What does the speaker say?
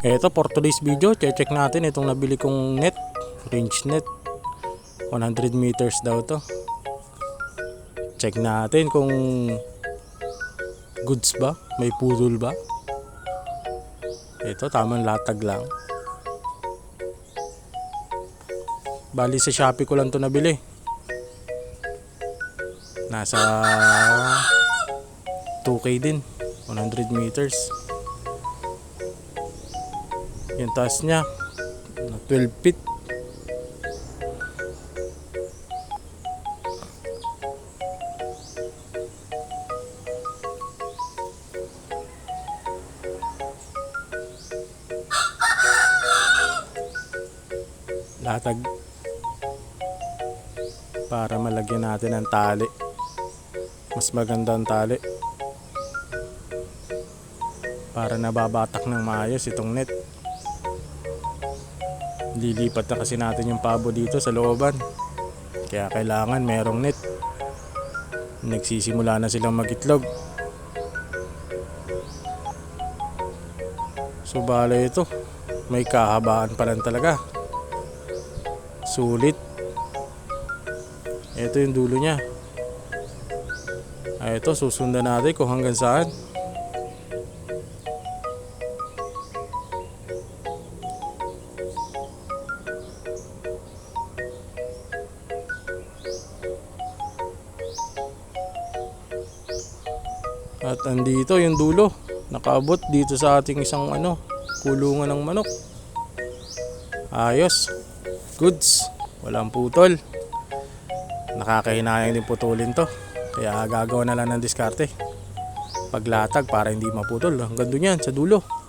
Eto for today's video, check natin itong nabili kong net, range net. 100 meters daw to. Check natin kung goods ba, may pudol ba. Ito tamang latag lang. Bali sa Shopee ko lang to nabili. Nasa 2K din, 100 meters. Yung taas niya 12 feet. Latag para malagyan natin ng tali. Mas maganda ang tali para nababatak ng maayos itong net. Lilipat na kasi natin yung pabo dito sa looban, kaya kailangan merong net. Nagsisimula na silang magitlog. So bale ito, may kahabaan pa lang talaga. Sulit. Ito yung dulo niya. Ito susundan natin kung hanggang saan. At andito yung dulo, nakaabot dito sa ating isang kulungan ng manok. Ayos, goods, walang putol. Nakakahinayang din putulin to, kaya gagawa na lang ng diskarte paglatag para hindi maputol. Hanggang doon yan sa dulo.